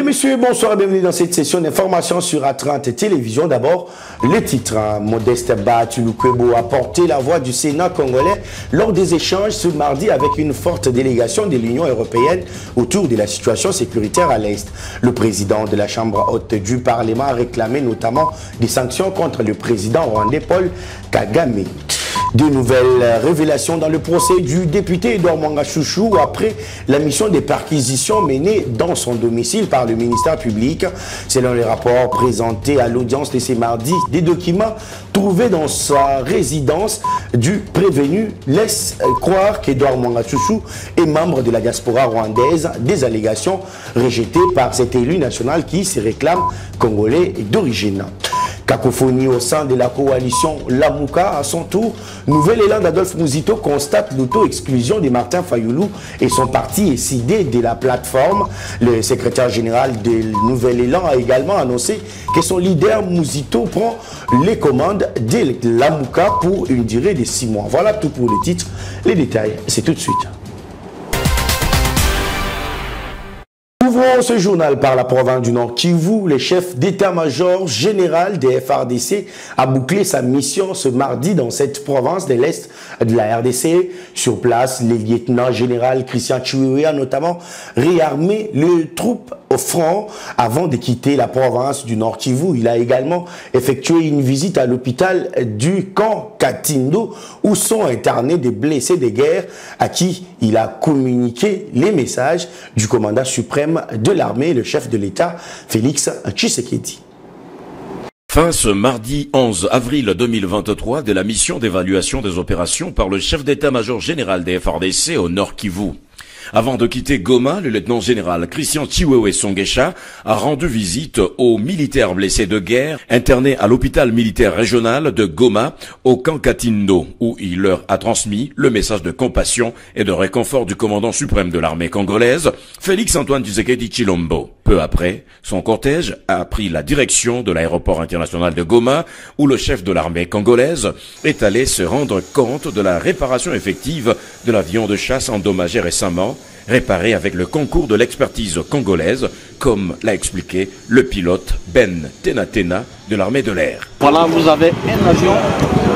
messieurs, bonsoir et bienvenue dans cette session d'information sur A30 Télévision. D'abord, le titre. Modeste Bahatulukwebo a porté la voix du Sénat congolais lors des échanges ce mardi avec une forte délégation de l'Union européenne autour de la situation sécuritaire à l'Est. Le président de la Chambre haute du Parlement a réclamé notamment des sanctions contre le président rwandais Paul Kagame. De nouvelles révélations dans le procès du député Edouard Mwanga Chouchou après la mission des perquisitions menées dans son domicile par le ministère public. Selon les rapports présentés à l'audience de ce mardi, des documents trouvés dans sa résidence du prévenu laissent croire qu'Edouard Mwanga Chouchou est membre de la diaspora rwandaise, des allégations rejetées par cet élu national qui se réclame congolais d'origine. Cacophonie au sein de la coalition Lamuka. À son tour, Nouvel Élan d'Adolphe Mouzito constate l'auto-exclusion de Martin Fayoulou et son parti est cédé de la plateforme. Le secrétaire général de Nouvel Élan a également annoncé que son leader Mouzito prend les commandes de Lamuka pour une durée de 6 mois. Voilà tout pour les titres. Les détails, c'est tout de suite. Ouvrons ce journal par la province du Nord Kivu. Le chef d'état-major général des FARDC a bouclé sa mission ce mardi dans cette province de l'Est de la RDC. Sur place, le lieutenant général Christian Chiwewe a notamment réarmé les troupes au front avant de quitter la province du Nord Kivu. Il a également effectué une visite à l'hôpital du camp Katindo où sont internés des blessés de guerre à qui il a communiqué les messages du commandant suprême de l'armée, le chef de l'État, Félix Tshisekedi. Fin ce mardi 11 avril 2023 de la mission d'évaluation des opérations par le chef d'état-major général des FARDC au Nord Kivu. Avant de quitter Goma, le lieutenant général Christian Chiwewe Songesha a rendu visite aux militaires blessés de guerre internés à l'hôpital militaire régional de Goma au camp Katindo, où il leur a transmis le message de compassion et de réconfort du commandant suprême de l'armée congolaise, Félix Antoine Tshisekedi Tshilombo. Peu après, son cortège a pris la direction de l'aéroport international de Goma, où le chef de l'armée congolaise est allé se rendre compte de la réparation effective de l'avion de chasse endommagé récemment, réparé avec le concours de l'expertise congolaise, comme l'a expliqué le pilote Ben Tenatena de l'armée de l'air. Voilà, vous avez un avion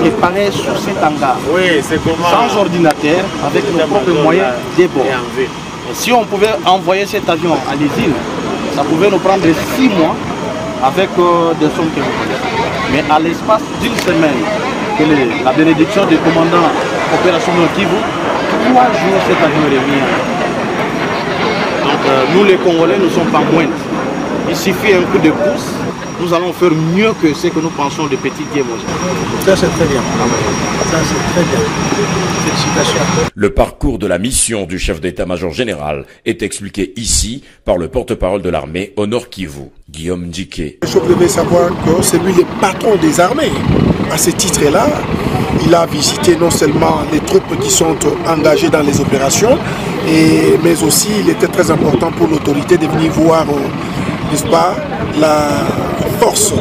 préparé sur cet hangar, oui, sans ordinateur, avec nos propres moyens de bord. Et si on pouvait envoyer cet avion à l'usine, ça pouvait nous prendre 6 mois avec des sommes que vous connaissez. Mais à l'espace d'une semaine, que la bénédiction du commandant opérationnel Kivu, 3 jours cet avion revient. Donc nous les Congolais ne sommes pas moindres. Il suffit un coup de pouce, nous allons faire mieux que ce que nous pensons de petits diamants. Ça c'est très bien. Ça c'est très bien. Félicitations. Le parcours de la mission du chef d'état-major général est expliqué ici par le porte-parole de l'armée au Nord Kivu, Guillaume Ndjike. Vous devez savoir que c'est lui le patron des armées. À ce titre-là, il a visité non seulement les troupes qui sont engagées dans les opérations, mais aussi il était très important pour l'autorité de venir voir, n'est-ce pas, la force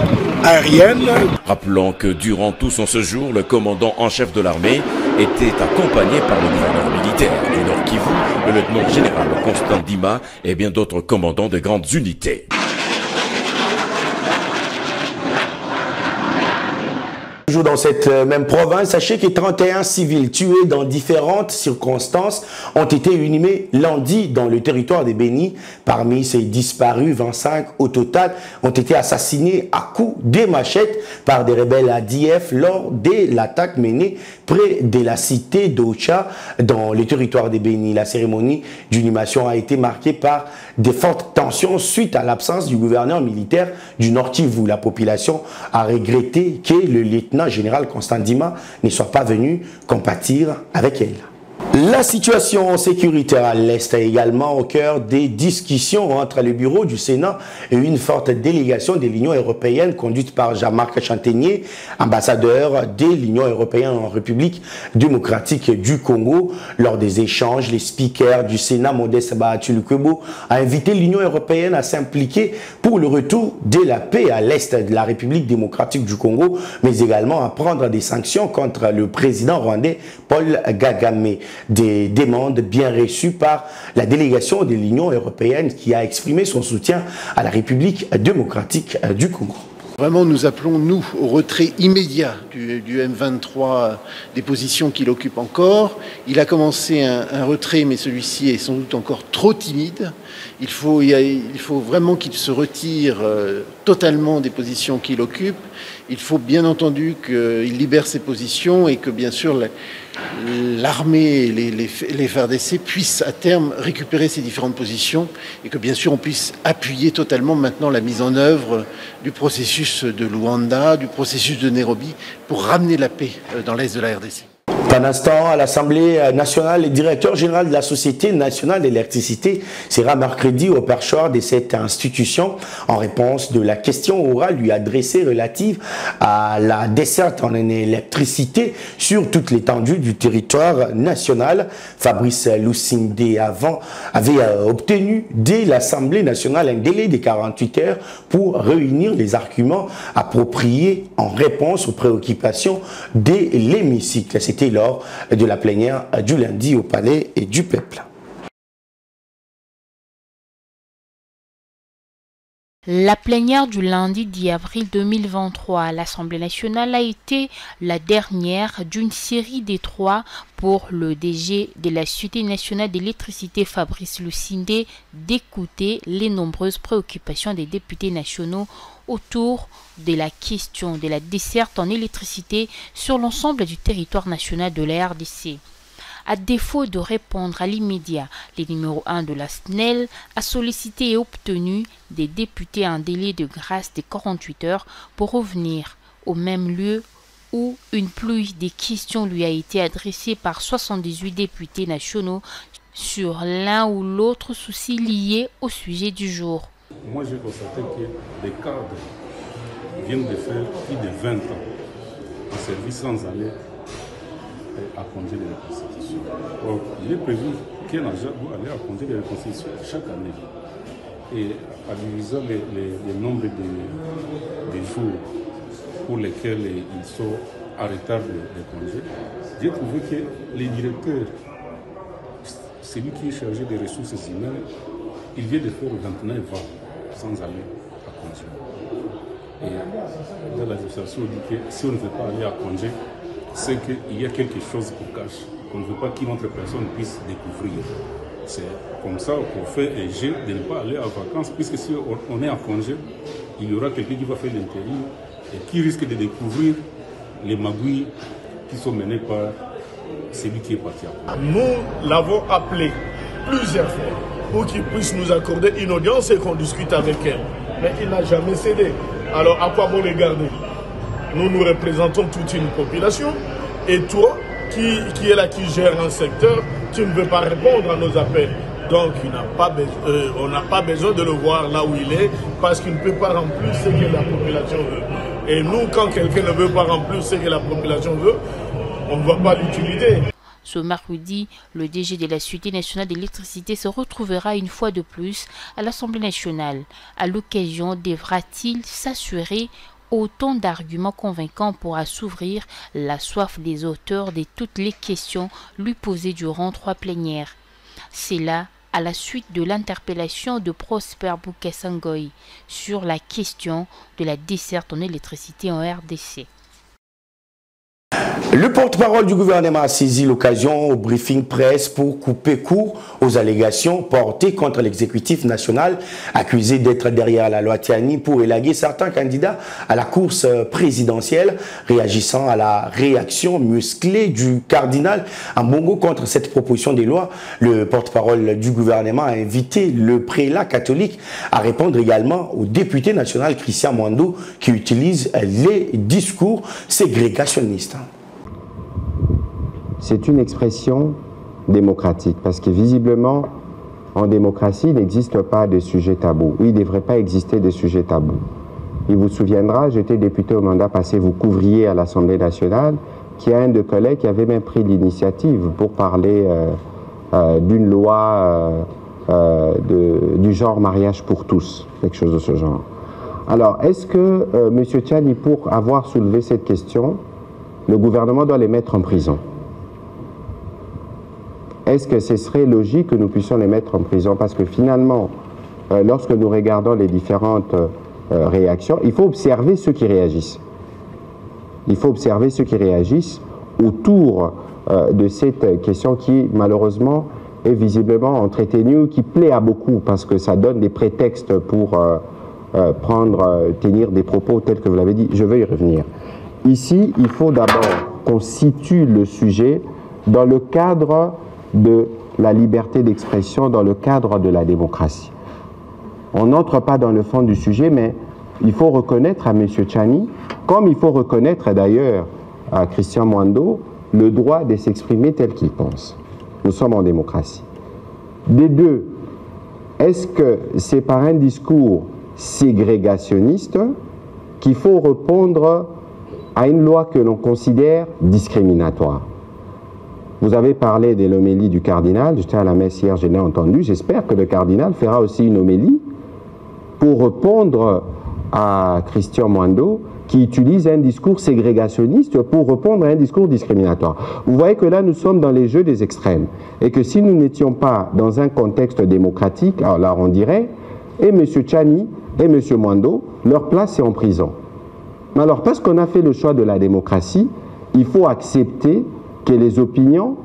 aérienne. Rappelons que durant tout son séjour, le commandant en chef de l'armée était accompagné par le gouverneur militaire du Nord Kivu, le lieutenant général Constant Dima et bien d'autres commandants de grandes unités. Toujours dans cette même province, sachez que 31 civils tués dans différentes circonstances ont été inhumés lundi dans le territoire de Béni. Parmi ces disparus, 25 au total ont été assassinés à coups de machettes par des rebelles ADF lors de l'attaque menée près de la cité d'Ocha dans le territoire de Béni. La cérémonie d'inhumation a été marquée par de fortes tensions suite à l'absence du gouverneur militaire du Nord Kivu. La population a regretté que le lieutenant général Constant Dima ne soit pas venu compatir avec elle. La situation sécuritaire à l'Est est également au cœur des discussions entre le bureau du Sénat et une forte délégation de l'Union européenne conduite par Jean-Marc Chantegnier, ambassadeur de l'Union européenne en République démocratique du Congo. Lors des échanges, le speaker du Sénat, Modeste Bahatulukwebo, a invité l'Union européenne à s'impliquer pour le retour de la paix à l'Est de la République démocratique du Congo, mais également à prendre des sanctions contre le président rwandais Paul Kagame. des demandes bien reçues par la délégation de l'Union européenne qui a exprimé son soutien à la République démocratique du Congo. Vraiment, nous appelons, nous, au retrait immédiat du M23 des positions qu'il occupe encore. Il a commencé un retrait, mais celui-ci est sans doute encore trop timide. Il faut vraiment qu'il se retire totalement des positions qu'il occupe. Il faut bien entendu qu'il libère ses positions et que, bien sûr, l'armée et les FARDC puissent à terme récupérer ces différentes positions et que, bien sûr, on puisse appuyer totalement maintenant la mise en œuvre du processus de Luanda, du processus de Nairobi pour ramener la paix dans l'est de la RDC. Pendant ce temps, à l'Assemblée nationale, le directeur général de la Société nationale d'électricité sera mercredi au perchoir de cette institution en réponse de la question orale lui adressée relative à la desserte en électricité sur toute l'étendue du territoire national. Fabrice Lusinde avait obtenu dès l'Assemblée nationale un délai de 48 heures pour réunir les arguments appropriés en réponse aux préoccupations de l'hémicycle. C'était lors de la plénière du lundi au Palais et du Peuple. La plénière du lundi 10 avril 2023 à l'Assemblée nationale a été la dernière d'une série de 3 pour le DG de la Société nationale d'électricité Fabrice Lusinde d'écouter les nombreuses préoccupations des députés nationaux autour de la question de la desserte en électricité sur l'ensemble du territoire national de la RDC. À défaut de répondre à l'immédiat, le numéro 1 de la SNEL a sollicité et obtenu des députés un délai de grâce de 48 heures pour revenir au même lieu où une pluie de questions lui a été adressée par 78 députés nationaux sur l'un ou l'autre souci lié au sujet du jour. Moi, j'ai constaté que les cadres viennent de faire plus de 20 ans en service sans aller à congé de reconstitution. Or, il est prévu qu'un agent doit aller à congé de reconstitution chaque année. Et en divisant les nombres de jours pour lesquels ils sont en retard de congé, j'ai trouvé que les directeurs, celui qui est chargé des ressources humaines, il vient de faire 29 ans sans aller à congé. Et dans l'association, on dit que si on ne veut pas aller à congé, c'est qu'il y a quelque chose qu'on cache, qu'on ne veut pas qu'une autre personne puisse découvrir. C'est comme ça qu'on fait un jeu de ne pas aller en vacances, puisque si on est en congé, il y aura quelqu'un qui va faire l'intérim et qui risque de découvrir les magouilles qui sont menées par celui qui est parti à congé. Nous l'avons appelé plusieurs fois pour qu'il puisse nous accorder une audience et qu'on discute avec elle. Mais il n'a jamais cédé. Alors à quoi bon les garder? Nous représentons toute une population et toi, qui est là, qui gère un secteur, tu ne veux pas répondre à nos appels. Donc on n'a pas besoin de le voir là où il est parce qu'il ne peut pas remplir ce que la population veut. Et nous, quand quelqu'un ne veut pas remplir ce que la population veut, on ne va pas l'utiliser. Ce mercredi, le DG de la Société nationale d'électricité se retrouvera une fois de plus à l'Assemblée nationale. À l'occasion, devra-t-il s'assurer autant d'arguments convaincants pour assouvir la soif des auteurs de toutes les questions lui posées durant 3 plénières. C'est là, à la suite de l'interpellation de Prosper Boukesangoy sur la question de la desserte en électricité en RDC. Le porte-parole du gouvernement a saisi l'occasion au briefing presse pour couper court aux allégations portées contre l'exécutif national accusé d'être derrière la loi Tiani pour élaguer certains candidats à la course présidentielle, réagissant à la réaction musclée du cardinal Ambongo contre cette proposition de loi. Le porte-parole du gouvernement a invité le prélat catholique à répondre également au député national Christian Mwando qui utilise les discours ségrégationnistes. C'est une expression démocratique parce que visiblement, en démocratie, il n'existe pas de sujet tabou. Il ne devrait pas exister de sujet tabou. Il vous souviendra, j'étais député au mandat passé, vous couvriez à l'Assemblée nationale, qu'il y a un de collègues qui avait même pris l'initiative pour parler d'une loi du genre mariage pour tous, quelque chose de ce genre. Alors, est-ce que M. Tiani, pour avoir soulevé cette question, le gouvernement doit les mettre en prison? est-ce que ce serait logique que nous puissions les mettre en prison? Parce que finalement, lorsque nous regardons les différentes réactions, il faut observer ceux qui réagissent. Il faut observer ceux qui réagissent autour de cette question qui, malheureusement, est visiblement entretenue, qui plaît à beaucoup parce que ça donne des prétextes pour tenir des propos tels que vous l'avez dit. Je veux y revenir. Ici, il faut d'abord qu'on situe le sujet dans le cadre de la liberté d'expression, dans le cadre de la démocratie. On n'entre pas dans le fond du sujet, mais il faut reconnaître à M. Tchani, comme il faut reconnaître d'ailleurs à Christian Mwando, le droit de s'exprimer tel qu'il pense. Nous sommes en démocratie. Des deux, est-ce que c'est par un discours ségrégationniste qu'il faut répondre à une loi que l'on considère discriminatoire? Vous avez parlé de l'homélie du cardinal, j'étais à la messe hier, je l'ai entendu, j'espère que le cardinal fera aussi une homélie pour répondre à Christian Mwando qui utilise un discours ségrégationniste pour répondre à un discours discriminatoire. Vous voyez que là, nous sommes dans les jeux des extrêmes et que si nous n'étions pas dans un contexte démocratique, alors là, on dirait, et M. Tchani et M. Mwando, leur place est en prison. Mais alors, parce qu'on a fait le choix de la démocratie, il faut accepter que les opinions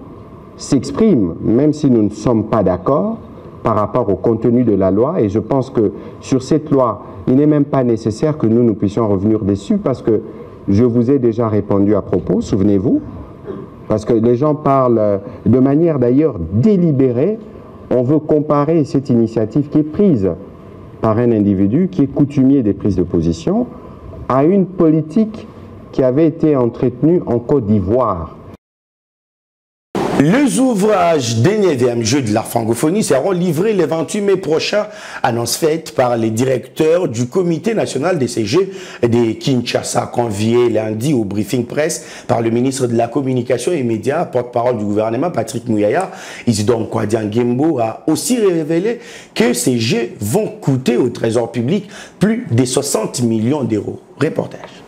s'expriment, même si nous ne sommes pas d'accord par rapport au contenu de la loi. Et je pense que sur cette loi, il n'est même pas nécessaire que nous puissions revenir dessus parce que je vous ai déjà répondu à propos, souvenez-vous, parce que les gens parlent de manière d'ailleurs délibérée. On veut comparer cette initiative qui est prise par un individu qui est coutumier des prises de position à une politique qui avait été entretenue en Côte d'Ivoire. Les ouvrages des 9e Jeux de la francophonie seront livrés le 28 mai prochain, annonce faite par les directeurs du Comité national des CG de Kinshasa, conviés lundi au briefing presse par le ministre de la Communication et Médias, porte-parole du gouvernement Patrick Mouyaya. Isidore Kwadian-Gembo a aussi révélé que ces Jeux vont coûter au trésor public plus de 60 millions d'euros. Reportage.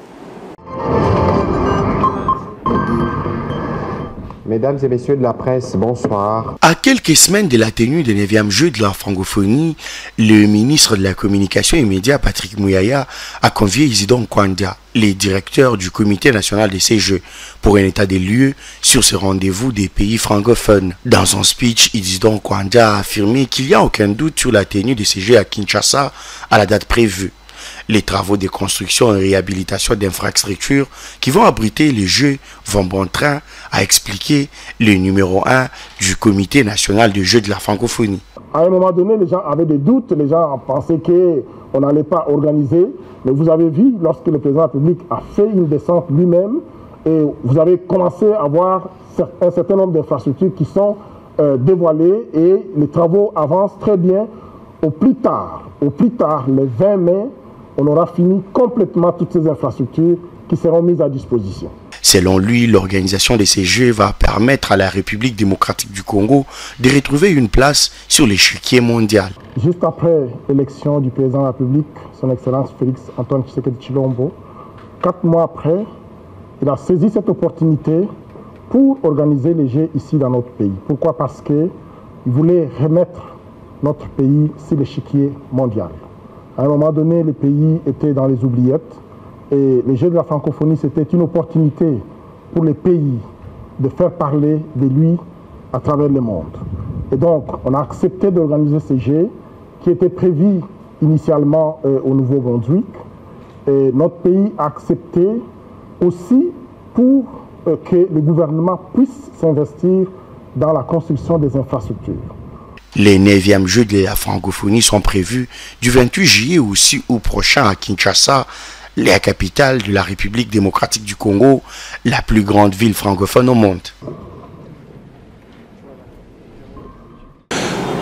Mesdames et messieurs de la presse, bonsoir. À quelques semaines de la tenue des 9e Jeux de la francophonie, le ministre de la Communication et Médias, Patrick Mouyaya, a convié Isidore Kwandia, les directeurs du Comité national de ces Jeux, pour un état des lieux sur ce rendez-vous des pays francophones. Dans son speech, Isidore Kwandia a affirmé qu'il n'y a aucun doute sur la tenue de ces Jeux à Kinshasa à la date prévue. Les travaux de construction et réhabilitation d'infrastructures qui vont abriter les Jeux vont bon train, a expliqué le numéro 1 du Comité national des Jeux de la francophonie. À un moment donné, les gens avaient des doutes, les gens pensaient qu'on n'allait pas organiser. Mais vous avez vu, lorsque le président de la République a fait une descente lui-même, et vous avez commencé à voir un certain nombre d'infrastructures qui sont dévoilées et les travaux avancent très bien. Au plus tard, le 20 mai, on aura fini complètement toutes ces infrastructures qui seront mises à disposition. Selon lui, l'organisation de ces Jeux va permettre à la République démocratique du Congo de retrouver une place sur l'échiquier mondial. Juste après l'élection du président de la République, son Excellence Félix Antoine Tshisekedi Tshilombo, 4 mois après, il a saisi cette opportunité pour organiser les Jeux ici dans notre pays. Pourquoi? Parce qu'il voulait remettre notre pays sur l'échiquier mondial. À un moment donné, le pays était dans les oubliettes et les Jeux de la francophonie, c'était une opportunité pour les pays de faire parler de lui à travers le monde. Et donc, on a accepté d'organiser ces Jeux qui étaient prévus initialement au Nouveau-Brunswick. Et notre pays a accepté aussi pour que le gouvernement puisse s'investir dans la construction des infrastructures. Les 9e Jeux de la francophonie sont prévus du 28 juillet au 6 août prochain à Kinshasa, la capitale de la République démocratique du Congo, la plus grande ville francophone au monde.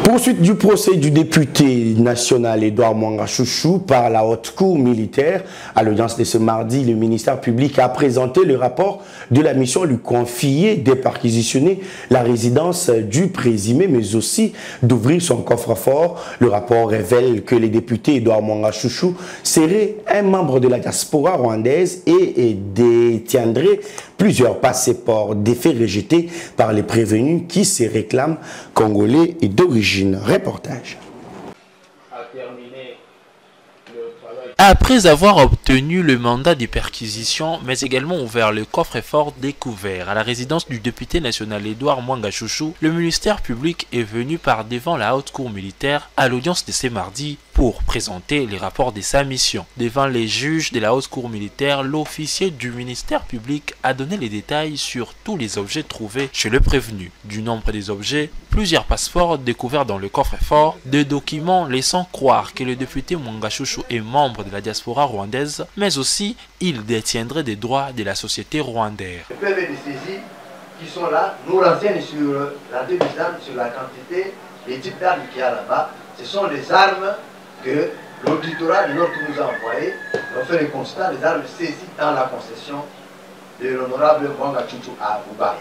Pour Poursuite du procès du député national Edouard Mwanga Chouchou par la haute cour militaire. À l'audience de ce mardi, le ministère public a présenté le rapport de la mission lui confiée de perquisitionner la résidence du présumé, mais aussi d'ouvrir son coffre-fort. Le rapport révèle que le député Edouard Mwanga Chouchou serait un membre de la diaspora rwandaise et détiendrait plusieurs passeports, des faits rejetés par les prévenus qui se réclament congolais et d'origine. Reportage. Après avoir obtenu le mandat de perquisition, mais également ouvert le coffre-fort découvert à la résidence du député national Edouard Mwanga Chouchou, le ministère public est venu par devant la haute cour militaire à l'audience de ce mardi pour présenter les rapports de sa mission. Devant les juges de la haute cour militaire, l'officier du ministère public a donné les détails sur tous les objets trouvés chez le prévenu. Du nombre des objets, plusieurs passeports découverts dans le coffre-fort, des documents laissant croire que le député Mwanga Chouchou est membre de la diaspora rwandaise, mais aussi il détiendrait des droits de la société rwandaise. Le PV de saisie qui sont là nous renseignent sur la des armes, sur la quantité, les types d'armes qu'il y a là-bas. Ce sont les armes que l'auditoire de l'ordre nous a envoyé. On fait le constat des armes saisies dans la concession de l'honorable Mwanga Chouchou à Boubaye.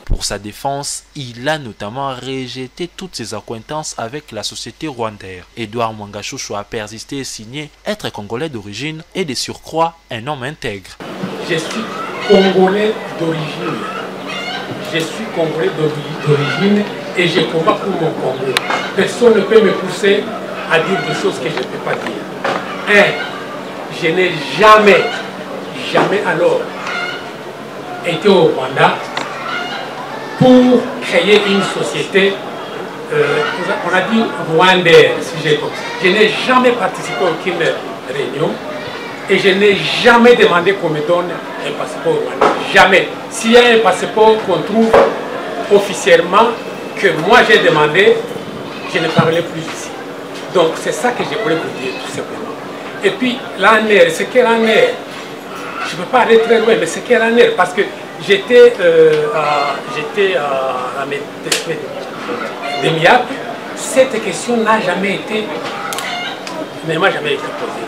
Pour sa défense, il a notamment rejeté toutes ses accointances avec la société rwandaise. Edouard Mwanga Chouchou a persisté et signé être congolais d'origine et de surcroît un homme intègre. Je suis congolais d'origine. Je suis congolais d'origine et je combats pour mon Congo. Personne ne peut me pousser à dire des choses que je ne peux pas dire. Je n'ai jamais alors été au Rwanda pour créer une société, on a dit rwandaise, si j'ai compris. Je n'ai jamais participé à aucune réunion et je n'ai jamais demandé qu'on me donne un passeport rwandais. Jamais. S'il y a un passeport qu'on trouve officiellement, que moi j'ai demandé, je ne parlerai plus ici. Donc c'est ça que je voulais vous dire tout simplement. Et puis l'ANR, c'est quel ANR? Je ne peux pas aller très loin, mais c'est quel ANR? Parce que j'étais à mes demi-actes. Cette question n'a jamais été, ne m'a jamais été posée.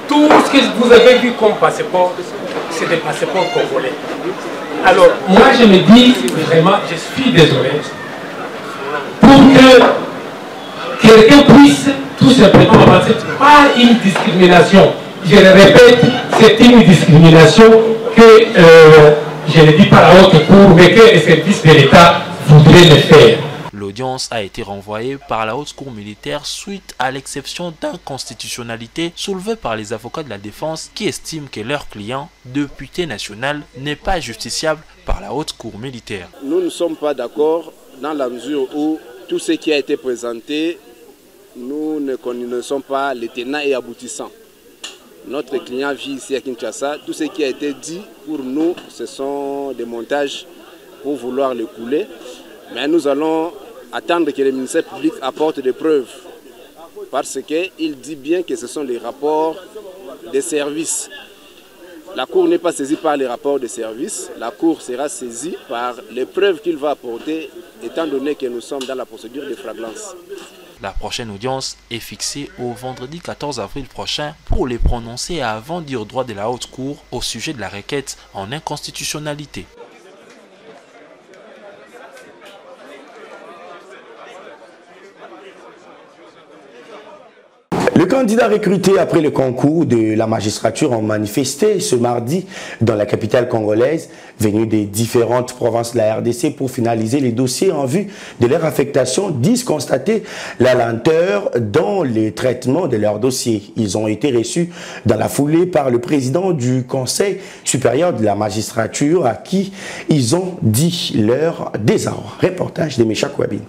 Tout ce que vous avez vu comme passeport, c'est des passeports congolais. Alors, moi je me dis vraiment, je suis désolé, pour que quelqu'un puisse tout simplement avancer, pas une discrimination. Je le répète, c'est une discrimination que je le dis par la haute cour, mais que les services de l'État voudraient le faire. L'audience a été renvoyée par la haute cour militaire suite à l'exception d'inconstitutionnalité soulevée par les avocats de la défense qui estiment que leur client, député national, n'est pas justiciable par la haute cour militaire. Nous ne sommes pas d'accord dans la mesure où tout ce qui a été présenté, nous ne connaissons pas les tenants et aboutissants. Notre client vit ici à Kinshasa. Tout ce qui a été dit pour nous, ce sont des montages pour vouloir le couler. Mais nous allons attendre que le ministère public apporte des preuves. Parce qu'il dit bien que ce sont les rapports des services. La Cour n'est pas saisie par les rapports des services. La Cour sera saisie par les preuves qu'il va apporter, étant donné que nous sommes dans la procédure de flagrance. La prochaine audience est fixée au vendredi 14 avril prochain pour les prononcer avant dire droit de la haute cour au sujet de la requête en inconstitutionnalité. Le candidat recruté après le concours de la magistrature ont manifesté ce mardi dans la capitale congolaise, venus des différentes provinces de la RDC pour finaliser les dossiers en vue de leur affectation, disent constater la lenteur dans les traitements de leurs dossiers. Ils ont été reçus dans la foulée par le président du Conseil supérieur de la magistrature à qui ils ont dit leur désarroi. Reportage de Mécha Kouabine.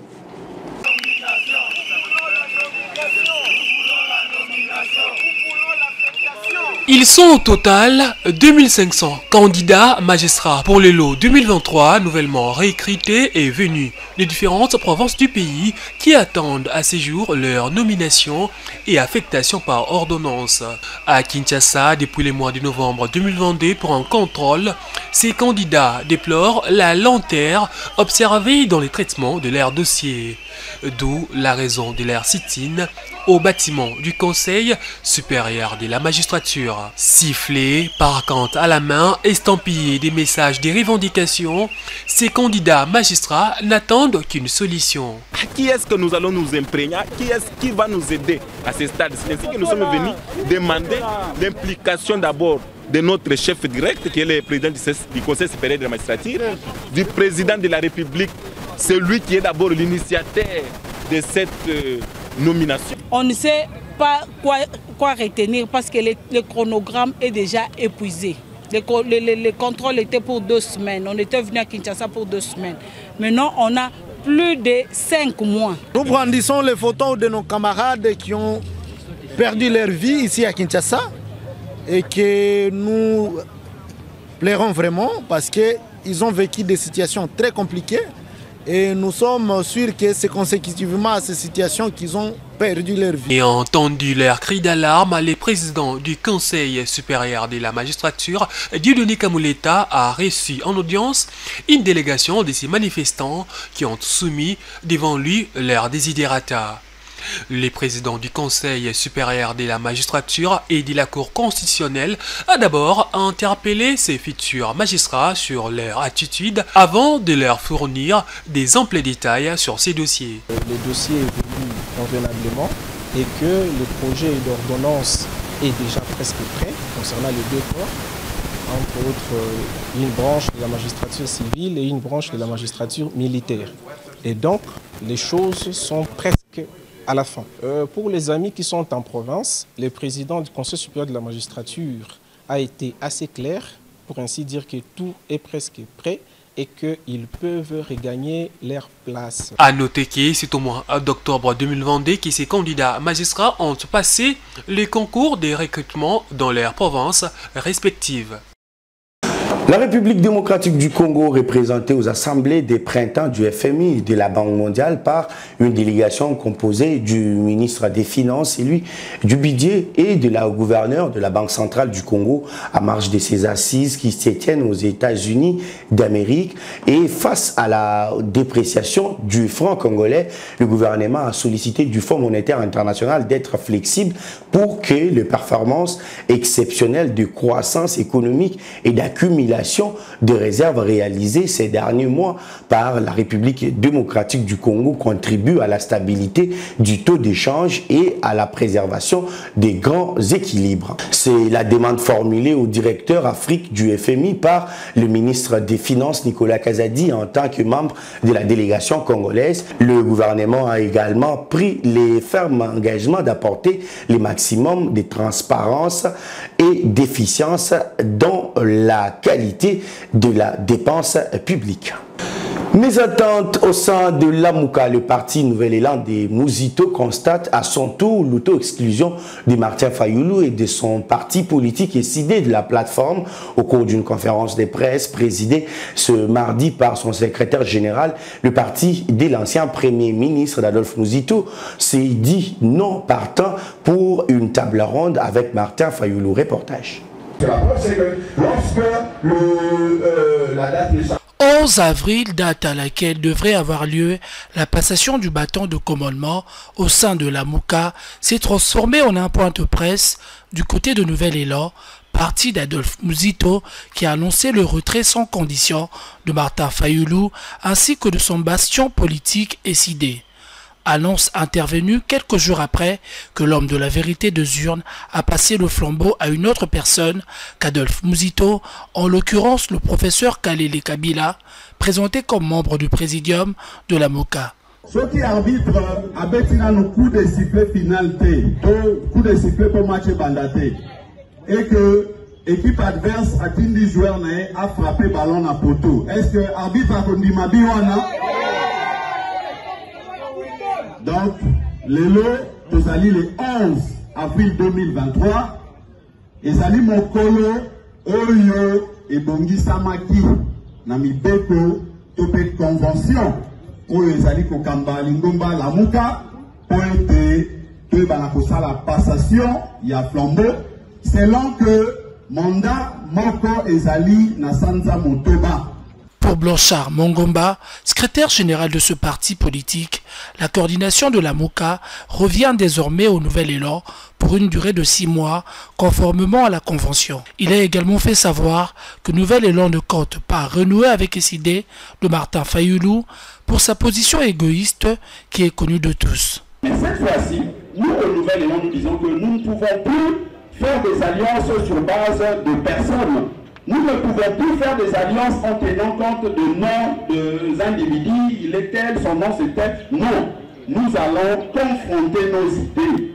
Ils sont au total 2500 candidats magistrats pour le lot 2023 nouvellement réécrité et venus des différentes provinces du pays qui attendent à ces jours leur nomination et affectation par ordonnance. À Kinshasa, depuis le mois de novembre 2022 pour un contrôle, ces candidats déplorent la lenteur observée dans les traitements de leurs dossiers. D'où la raison de leur sit-in au bâtiment du Conseil supérieur de la magistrature. Sifflés, parquante à la main, estampillés des messages des revendications, ces candidats magistrats n'attendent qu'une solution. Qui est-ce que nous allons nous imprégner? Qui va nous aider à ce stade? C'est ainsi que nous sommes venus demander l'implication d'abord de notre chef direct, qui est le président du Conseil supérieur de la magistrature, du président de la République, celui qui est d'abord l'initiateur de cette nomination. On ne sait pas quoi retenir parce que le chronogramme est déjà épuisé. Le contrôle était pour 2 semaines. On était venu à Kinshasa pour 2 semaines. Maintenant, on a plus de 5 mois. Nous brandissons les photos de nos camarades qui ont perdu leur vie ici à Kinshasa et que nous plairons vraiment parce qu'ils ont vécu des situations très compliquées. Et nous sommes sûrs que c'est consécutivement à ces situations qu'ils ont perdu leur vie. Et entendu leur cri d'alarme, le président du Conseil supérieur de la magistrature, Dieudonné Kamuleta, a reçu en audience une délégation de ces manifestants qui ont soumis devant lui leurs desiderata. Le président du Conseil supérieur de la magistrature et de la Cour constitutionnelle a d'abord interpellé ses futurs magistrats sur leur attitude avant de leur fournir des amples détails sur ces dossiers. Le dossier est venu convenablement et que le projet d'ordonnance est déjà presque prêt concernant les 2 corps, entre autres une branche de la magistrature civile et une branche de la magistrature militaire. Et donc les choses sont presque à la fin. Pour les amis qui sont en province, le président du Conseil supérieur de la magistrature a été assez clair pour ainsi dire que tout est presque prêt et qu'ils peuvent regagner leur place. À noter que c'est au mois d'octobre 2022 que ces candidats magistrats ont passé les concours de recrutement dans leurs provinces respectives. La République démocratique du Congo, représentée aux assemblées des printemps du FMI et de la Banque mondiale par une délégation composée du ministre des Finances et lui du budget et de la gouverneure de la Banque centrale du Congo à marge de ces assises qui se tiennent aux États-Unis d'Amérique. Et face à la dépréciation du franc congolais, le gouvernement a sollicité du Fonds monétaire international d'être flexible pour que les performances exceptionnelles de croissance économique et d'accumulation de réserves réalisées ces derniers mois par la République démocratique du Congo contribuent à la stabilité du taux d'échange et à la préservation des grands équilibres. C'est la demande formulée au directeur Afrique du FMI par le ministre des Finances Nicolas Kazadi en tant que membre de la délégation congolaise. Le gouvernement a également pris les fermes engagements d'apporter le maximum de transparence et d'efficience dans la qualité de la dépense publique. Mésentente au sein de l'Amouka, le parti Nouvel Élan des Mouzito constate à son tour l'auto-exclusion de Martin Fayoulou et de son parti politique et cédé de la plateforme au cours d'une conférence de presse présidée ce mardi par son secrétaire général. Le parti de l'ancien premier ministre d'Adolphe Mouzito s'est dit non partant pour une table ronde avec Martin Fayoulou. Reportage. La preuve, c'est que lorsque la date est 11 avril, date à laquelle devrait avoir lieu la passation du bâton de commandement au sein de la Mouka, s'est transformé en un point de presse du côté de Nouvel Élan, parti d'Adolphe Mouzito qui a annoncé le retrait sans condition de Martin Fayoulou ainsi que de son bastion politique SID. Annonce intervenue quelques jours après que l'homme de la vérité de Zurne a passé le flambeau à une autre personne qu'Adolphe Mouzito, en l'occurrence le professeur Kalele Kabila, présenté comme membre du présidium de la MOCA. Ceux qui arbitrent avec un coup de sifflet final, coup de sifflet pour match bandaté, et que l'équipe adverse a dit joueur a frappé ballon à poteau. Est-ce que l'arbitre a dit Mabiwana? Donc, le lot, le 11 avril 2023, ezali mokolo oyo ebongisamaki na mibeko to pe convention oyo ezali kokamba lingomba lamuka po ete toyebana kosala passation ya flambeau selon que mandat moko ezali na sanza motoba. Pour Blanchard Mongomba, secrétaire général de ce parti politique, la coordination de la MOCA revient désormais au Nouvel Élan pour une durée de 6 mois, conformément à la Convention. Il a également fait savoir que Nouvel Élan ne compte pas renouer avec les idées de Martin Fayoulou pour sa position égoïste qui est connue de tous. Mais cette fois-ci, nous au Nouvel Élan, nous disons que nous ne pouvons plus faire des alliances sur base de personnes. Nous ne pouvons plus faire des alliances en tenant compte de noms d'individus, il est tel, son nom c'est tel. Non, nous allons confronter nos idées.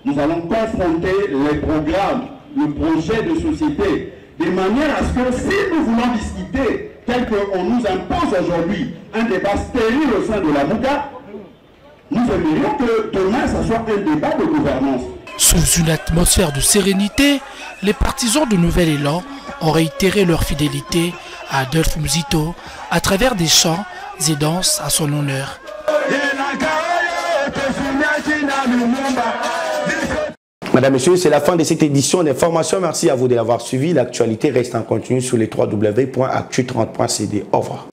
Nous allons confronter les programmes, le projet de société, de manière à ce que si nous voulons discuter tel qu'on nous impose aujourd'hui un débat stérile au sein de la MOCA, nous aimerions que demain, ça soit un débat de gouvernance. Sous une atmosphère de sérénité, les partisans de Nouvel Élan ont réitéré leur fidélité à Adolphe Muzito à travers des chants et danses à son honneur. Madame, Messieurs, c'est la fin de cette édition d'information. Merci à vous de l'avoir suivi. L'actualité reste en continu sur les www.actu30.cd. Au revoir.